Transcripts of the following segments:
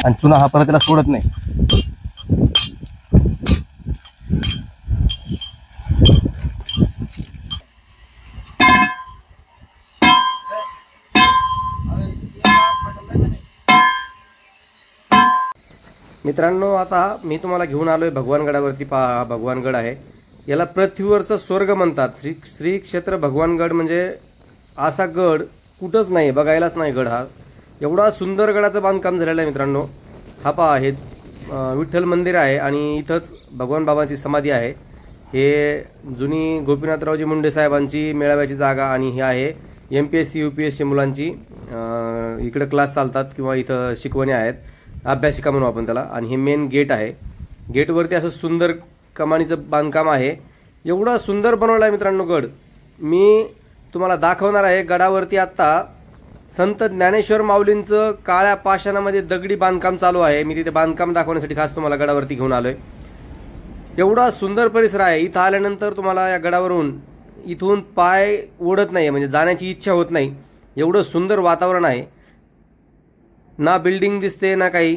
आणि चुना हा परत त्याला सोडत नाही. मित्रांनो, आता मी तुम्हाला घेऊन आलोय भगवानगडावरती. पहा, भगवानगड आहे. याला पृथ्वीवरचं स्वर्ग म्हणतात. श्री क्षेत्र भगवानगड म्हणजे असा गड कुठंच नाही, बघायलाच नाही गड हा. एवढा सुंदर गडाचं बांधकाम झालेलं आहे मित्रांनो. हा पहा, हे विठ्ठल मंदिर आहे आणि इथंच भगवान बाबांची समाधी आहे. हे जुनी गोपीनाथरावजी मुंडे साहेबांची मेळाव्याची जागा आणि ही आहे MPSC UPSC मुलांची इकडे क्लास चालतात किंवा इथं शिकवण्या आहेत, अभ्यासिका म्हणू आपण त्याला. आणि हे मेन गेट आहे. गेटवरती असं सुंदर कमानीचं बांधकाम आहे. एवढा सुंदर बनवलं आहे मित्रांनो गड. मी तुम्हाला दाखवणार आहे. गडावरती आत्ता संत ज्ञानेश्वर माऊलींचं काळ्या पाषाणामध्ये दगडी बांधकाम चालू आहे. मी तिथे बांधकाम दाखवण्यासाठी खास तुम्हाला गडावरती घेऊन आलोय. एवढा सुंदर परिसर आहे. इथं आल्यानंतर तुम्हाला या गडावरून इथून पाय ओढत नाही, म्हणजे जाण्याची इच्छा होत नाही. एवढं सुंदर वातावरण आहे. ना बिल्डिंग दिसते ना काही.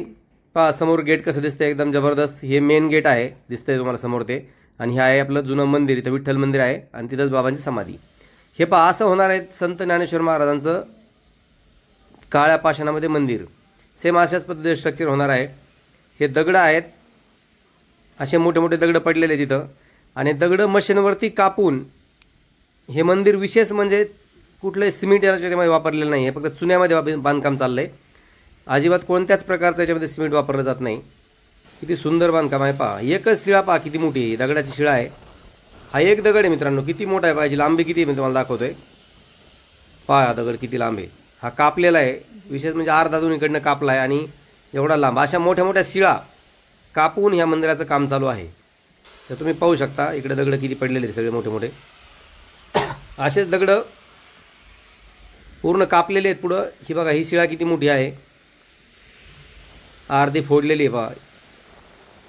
पहा समोर गेट कसं दिसते, एकदम जबरदस्त. हे मेन गेट आहे, दिसतंय तुम्हाला समोर ते. आणि हे आहे आपलं जुनं मंदिर. इथं विठ्ठल मंदिर आहे आणि तिथंच बाबांची समाधी. हे पहा, असं होणार आहे संत ज्ञानेश्वर महाराजांचं काळ्या पाषाणामध्ये मंदिर. सेम अशाच पद्धतीचे स्ट्रक्चर होणार आहे. हे दगड आहेत, असे मोठे मोठे दगड पडलेले तिथं. आणि दगड मशीनवरती कापून हे मंदिर, विशेष म्हणजे कुठलंही सिमेंट याच्यामध्ये वापरलेलं नाही आहे, फक्त चुन्यामध्ये बांधकाम चाललंय. अजिबात कोणत्याच प्रकारचं याच्यामध्ये सिमेंट वापरलं जात नाही. किती सुंदर बांधकाम आहे पहा. एकच शिळा पहा किती मोठी आहे, दगडाची शिळा आहे. हा एक दगड आहे मित्रांनो, किती मोठा आहे पाहिजे. लांबी किती आहे मी तुम्हाला दाखवतोय. पहा दगड किती लांब आहे. हा कापलेला आहे, विशेष म्हणजे अर्धा दोन्हीकडनं कापला आहे आणि एवढा लांब. अशा मोठ्या मोठ्या शिळा कापून ह्या मंदिराचं काम चालू आहे. तर तुम्ही पाहू शकता इकडे दगड किती पडलेले आहेत, सगळे मोठे मोठे. असेच दगड पूर्ण कापलेले आहेत पुढं. ही बघा, ही शिळा किती मोठी आहे, अर्धी फोडलेली आहे. बघा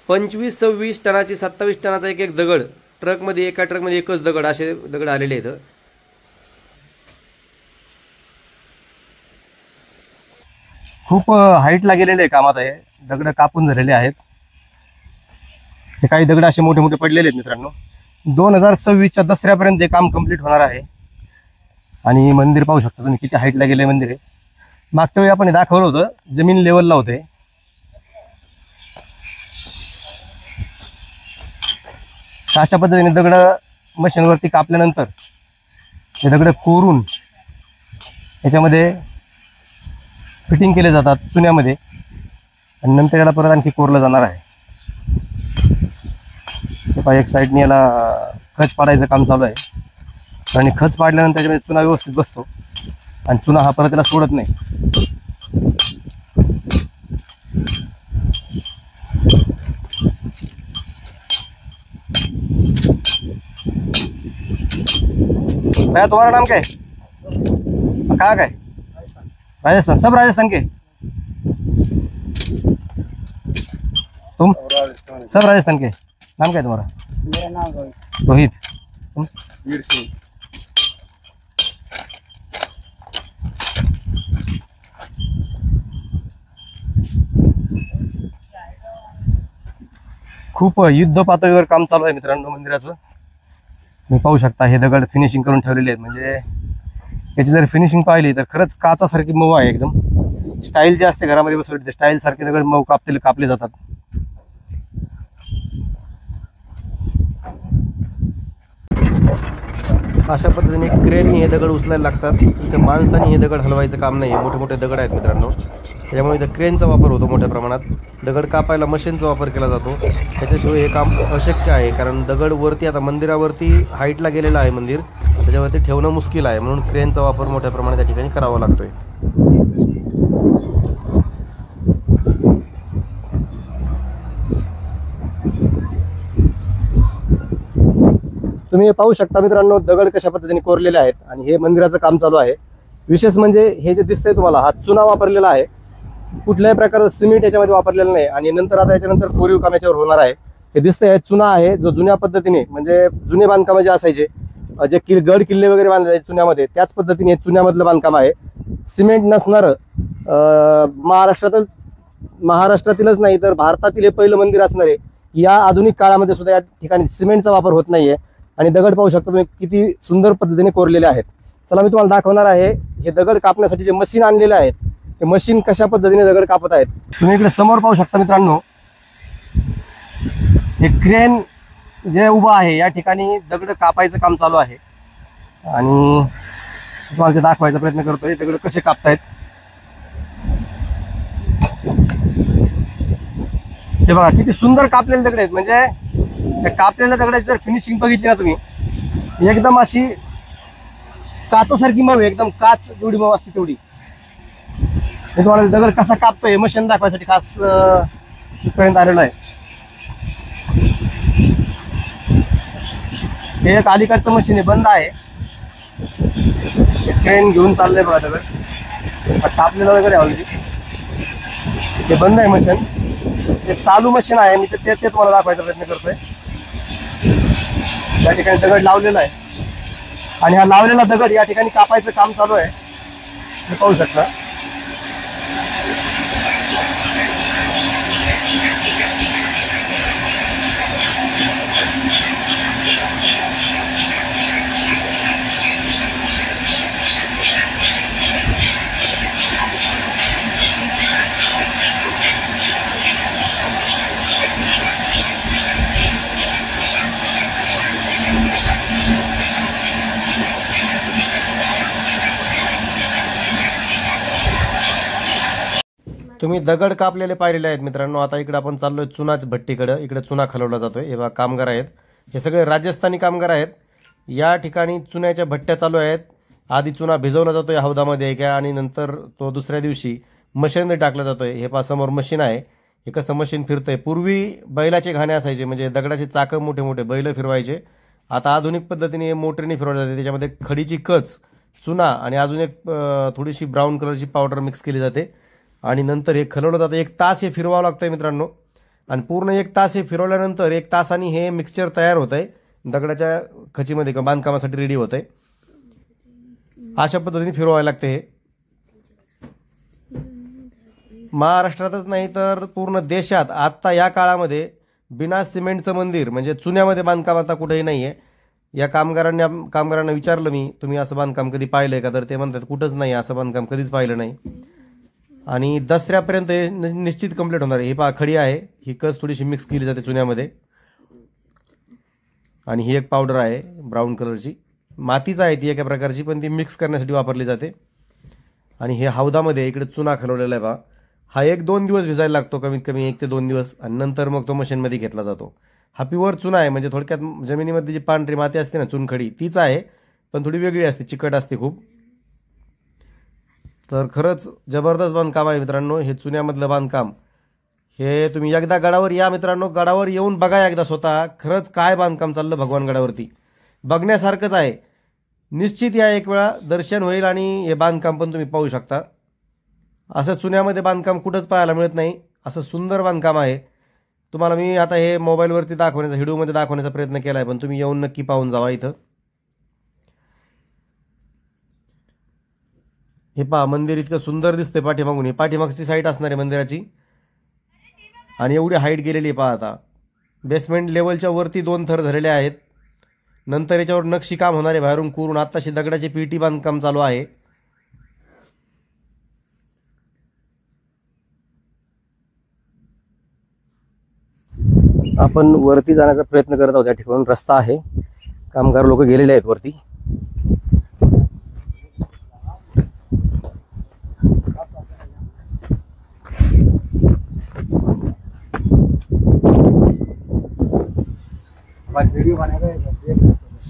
25-26 टनाची, 27 टनाचा एक एक दगड ट्रकमध्ये, एका ट्रकमध्ये एकच दगड, असे दगड आलेले आहेत. खूप हाईटला गेलेले कामात आहे. दगड कापून झालेले आहेत. हे काही दगड असे मोठे मोठे पडलेले आहेत मित्रांनो. 2026च्या दसऱ्यापर्यंत हे काम कंप्लीट होणार आहे. आणि मंदिर पाहू शकता तुम्ही किती हाईटला गेले मंदिर आहे. मागच्या वेळी आपण हे दाखवलं होतं, जमीन लेवलला होते. अशा पद्धतीने दगड मशीनवरती कापल्यानंतर हे दगड कोरून याच्यामध्ये फिटिंग केले जातात चुन्यामध्ये आणि नंतर याला परत आणखी कोरलं जाणार आहे. हे पहा, एक साईडने याला खच पाडायचं काम चालू आहे. आणि खच पाडल्यानंतर त्याच्यामध्ये चुना व्यवस्थित बसतो आणि चुना हा परत त्याला सोडत नाही. भैया तुम्हारा नाम क्या है? कहाँ का है? राजस्थान. सब राजस्थान के? तुम सब राजस्थान के? नाम क्या है तुम्हारा? मेरा नाम रोहित. तुम? वीर सिंह. खूप युद्ध पातळीवर काम चालू आहे मित्रांनो मंदिराचं. तुम्ही पाहू शकता हे दगड फिनिशिंग करून ठेवलेले आहेत. म्हणजे याची जर फिनिशिंग पाहिली तर खरंच काचासारखी मऊ आहे एकदम. स्टाईल जे असते घरामध्ये बसवली ते स्टाईल सारखे दगड मऊ कापले जातात. अशा पद्धतीने क्रेनने हे दगड उचलायला लागतात. इथे माणसाने हे दगड हलवायचं काम नाही. मोठे मोठे दगड आहेत मित्रांनो, त्याच्यामुळे इथं क्रेनचा वापर होतो मोठ्या प्रमाणात. दगड कापायला मशीनचा वापर केला जातो. त्याच्याशिवाय हे काम अशक्य आहे, कारण दगड वरती, आता मंदिरावरती हाईटला गेलेलं आहे मंदिर, त्याच्यावरती ठेवणं मुश्किल आहे. म्हणून क्रेनचा वापर मोठ्या प्रमाणात त्या ठिकाणी करावा लागतोय. तुम्ही पाहू शकता मित्रांनो दगड कशा पद्धतीने कोरलेले आहेत आणि हे मंदिराचं काम चालू आहे. विशेष म्हणजे हे जे दिसतंय तुम्हाला, हा चुना वापरलेला आहे. कुठल्याही प्रकारचं सिमेंट याच्यामध्ये वापरलेलं नाही. आणि नंतर आता याच्यानंतर कोरीव काम याच्यावर होणार आहे. हे दिसतंय चुना आहे, जो जुन्या पद्धतीने, म्हणजे जुने बांधकाम जे असायचे, जे गड किल्ले वगैरे बांधायचे चुन्यामध्ये, त्याच पद्धतीने चुन्यामधलं बांधकाम आहे. सिमेंट नसणारं महाराष्ट्रातील महाराष्ट्रातीलच नाही तर भारतातील हे पहिलं मंदिर असणार आहे. या आधुनिक काळामध्ये सुद्धा या ठिकाणी सिमेंटचा वापर होत नाहीये आणि दगड पाहू शकता तुम्ही किती सुंदर पद्धतीने कोरलेले आहेत. चला मी तुम्हाला दाखवणार आहे हे दगड कापण्यासाठी जे मशीन आणलेले आहेत ते मशीन कशा पद्धतीने दगड कापत आहेत. तुम्ही इकडे समोर पाहू शकता मित्रांनो, हे क्रेन जे उभं आहे या ठिकाणी दगड कापायचं काम चालू आहे आणि तुम्हाला ते दाखवायचा प्रयत्न करतोय दगड कसे कापतायत. हे बघा किती सुंदर कापलेले दगड आहेत. म्हणजे कापलेल्या दगडाची जर फिनिशिंग बघितली ना तुम्ही एकदम अशी काचासारखी मऊ, एकदम काच जेवढी मऊ असते तेवढी. मी तुम्हाला दगड कसा कापतोय मशीन दाखवायसाठी खास इथपर्यंत आलेलं आहे. हे एक अलीकडचं मशीन आहे, बंद आहे. ट्रेन घेऊन चाललंय बघा दगड कापलेलं वगैरे ऑलरेडी. ते बंद आहे मशीन, ते चालू मशीन आहे. मी ते तुम्हाला दाखवायचा प्रयत्न करतोय. या ठिकाणी दगड लावलेला आहे आणि हा लावलेला दगड या ठिकाणी कापायचं काम चालू आहे. हे पाहू शकता. तुम्ही दगड कापलेले पाहिलेले आहेत मित्रांनो. आता इकडे आपण चाललोय चुनाच भट्टीकडे. इकडे चुना खालवला जातोय. हे बघा कामगार आहेत, हे सगळे राजस्थानी कामगार आहेत. या ठिकाणी चुन्याच्या भट्ट्या चालू आहेत. आधी चुना भिजवला जातोय हौदामध्ये एका आणि नंतर तो दुसऱ्या दिवशी मशीनमध्ये टाकला जातोय. हे पहा समोर मशीन आहे. हे कसं मशीन फिरतंय. पूर्वी बैलाचे घाणे असायचे, म्हणजे दगडाचे चाकं मोठे मोठे बैल फिरवायचे. आता आधुनिक पद्धतीने हे मोटरीने फिरवले जाते. त्याच्यामध्ये खडीची कच, चुना आणि अजून एक थोडीशी ब्राऊन कलरची पावडर मिक्स केली जाते आणि नंतर हे खलवलं जातं. 1 तास हे फिरवावं लागतंय मित्रांनो आणि पूर्ण 1 तास हे फिरवल्यानंतर 1 तासाने हे मिक्सचर तयार होत आहे. दगडाच्या खचीमध्ये किंवा बांधकामासाठी रेडी होत आहे. अशा पद्धतीने फिरवायला लागते. हे महाराष्ट्रातच नाही तर पूर्ण देशात आत्ता या काळामध्ये बिना सिमेंटचं मंदिर म्हणजे चुन्यामध्ये बांधकाम आता कुठेही नाही आहे. या कामगारांना विचारलं मी, तुम्ही असं बांधकाम कधी पाहिलं आहे का? तर ते म्हणतात कुठंच नाही, असं बांधकाम कधीच पाहिलं नाही. आणि दसऱ्यापर्यंत हे निश्चित कंप्लीट होणार आहे. ही पहा खडी आहे, ही कस थोडीशी मिक्स केली जाते चुन्यामध्ये आणि ही एक पावडर आहे ब्राऊन कलरची, मातीच आहे ती एका प्रकारची, पण ती मिक्स करण्यासाठी वापरली जाते. आणि हे हौदामध्ये इकडे चुना खलवलेला आहे बा. हा 1-2 दिवस भिजायला लागतो, कमीत कमी 1 ते 2 दिवस, आणि नंतर मग तो मशीनमध्ये घेतला जातो. हा प्युअर चुना आहे, म्हणजे थोडक्यात जमिनीमध्ये जी पांढरी माती असते ना चुनखडी तीच आहे, पण थोडी वेगळी असते, चिकट असते खूप. तर खरंच जबरदस्त बांधकाम आहे मित्रांनो हे चुन्यामधलं बांधकाम. हे तुम्ही एकदा गडावर या मित्रांनो, गडावर येऊन बघा एकदा स्वतः, खरंच काय बांधकाम चाललं भगवान गडावरती, बघण्यासारखंच आहे. निश्चित या एक वेळा दर्शन होईल आणि हे बांधकाम पण तुम्ही पाहू शकता. असं चुन्यामध्ये बांधकाम कुठंच पाहायला मिळत नाही, असं सुंदर बांधकाम आहे. तुम्हाला मी आता हे मोबाईलवरती दाखवण्याचा, व्हिडिओमध्ये दाखवण्याचा प्रयत्न केला आहे, पण तुम्ही येऊन नक्की पाहून जावा इथं. हे पहा मंदिर इतकं सुंदर दिसते पाठीमागून, ही पाठीमागची साईड असणार आहे मंदिराची आणि एवढी हाईट गेलेली आहे. पहा आता बेसमेंट लेवलच्या वरती 2 थर झालेले आहेत. नंतर याच्यावर नक्षी काम होणार आहे बाहेरून करून. आत्ताशी दगडाची पीटी बांधकाम चालू आहे. आपण वरती जाण्याचा प्रयत्न करत आहोत. या ठिकाणून रस्ता आहे, कामगार लोक गेलेले आहेत वरती.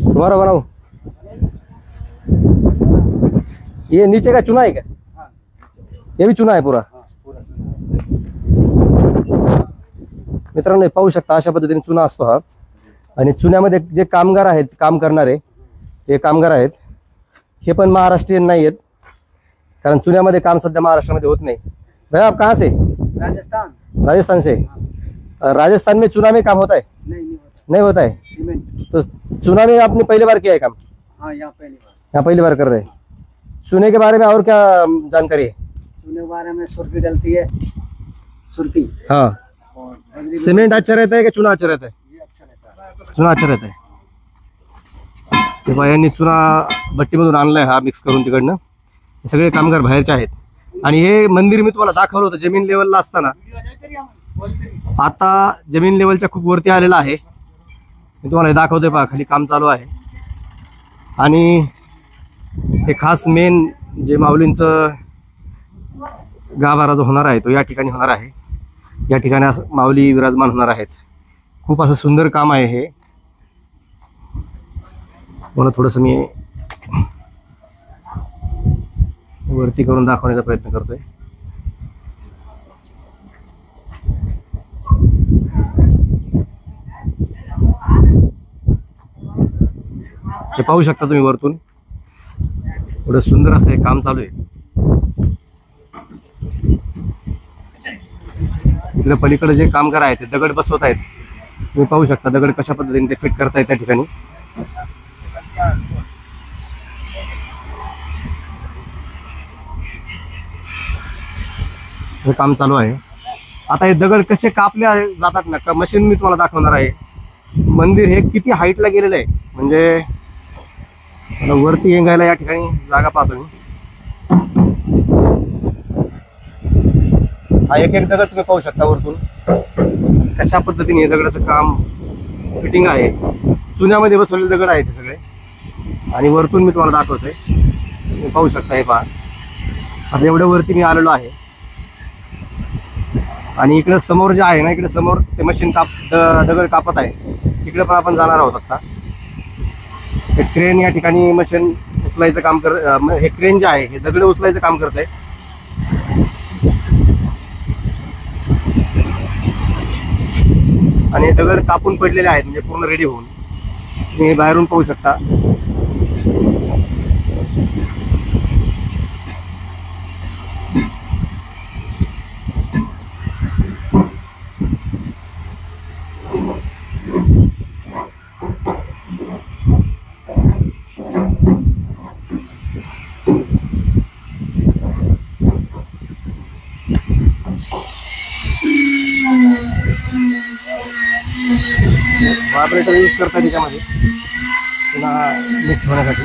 तुम्हारा बनाओ ये नीचे का चुना है क्या? ये भी चुना है पूरा. मित्रांनो पाहू शकता अशा पद्धतीने चुना असतो हा. आणि चुन्यामध्ये जे कामगार आहेत, काम करणारे हे कामगार आहेत, हे पण महाराष्ट्रीयन नाही आहेत, कारण चुन्यामध्ये काम सध्या महाराष्ट्रामध्ये होत नाही. भैया आप कहाँ से? राजस्थान. राजस्थान से. राजस्थान में चुना में काम होता है? नहीं होता है. तो चुना में आपने पहली बार किया है काम? हाँ, यहाँ पहली बार. यहाँ पहली बार कर रहे हैं. चुने के बारे में और क्या जानकारी है? चुने के बारे में सुर्खी डलती है. सुरती हाँ, और बजरी सीमेंट अच्छा रहता है कि चुना अच्छा रहता है? ये अच्छा रहता है। चुना अच्छा रहता आहे. तेव्हा यांनी चुना भट्टीमधून आणलाय हा मिक्स करून तिकडनं. हे सगळे कामगार बाहेरचे आहेत. आणि हे मंदिर मी तुम्हाला दाखवलं होतं जमीन लेवलला असताना. आता जमीन लेवलच्या खूप वरती आलेला आहे. मी तुम्हाला हे दाखवतोय पहा, खाली काम चालू आहे. आणि हे खास मेन जे माऊलींचं गाभारा जो होणार आहे तो या ठिकाणी होणार आहे. या ठिकाणी असं माऊली विराजमान होणार आहेत. खूप असं सुंदर काम आहे हे. मला थोडंसं मी वरती करून दाखवण्याचा प्रयत्न करतोय. हे पाहू शकता तुम्ही वरतून. एवढं सुंदर असं हे काम चालू आहे. इकडे पलीकडे जे कामगार आहेत ते दगड बसवत आहेत. तुम्ही पाहू शकता दगड कशा पद्धतीने ते फिट करतायत त्या ठिकाणी. हे काम चालू आहे. आता हे दगड कसे कापले जातात ना, मशीन मी तुम्हाला दाखवणार आहे. मंदिर हे किती हाईटला गेलेलं आहे म्हणजे वरती येंगायला या ठिकाणी जागा पाहतो मी. हा एक एक दगड तुम्ही पाहू शकता वरतून कशा पद्धतीने हे दगडाचं काम फिटिंग आहे. चुन्यामध्ये बसवलेले दगड आहेत ते सगळे. आणि वरतून मी तुम्हाला दाखवतोय. तुम्ही पाहू शकता हे पहा. आता एवढ्या वरती मी आलेलो आहे. आणि इकडे समोर जे आहे ना, इकडे समोर ते मशीन दगड कापत आहे. तिकडे पण आपण जाणार आहोत. आता हे क्रेन या ठिकाणी मशीन उचलायचं काम हे क्रेन जे आहे हे दगड उचलायचं काम करत आहे. आणि दगड कापून पडलेले आहेत म्हणजे पूर्ण रेडी होऊन. तुम्ही बाहेरून पाहू शकता. ऑपरेटर यूज करता त्याच्यामध्ये पुन्हा मिक्स होण्यासाठी.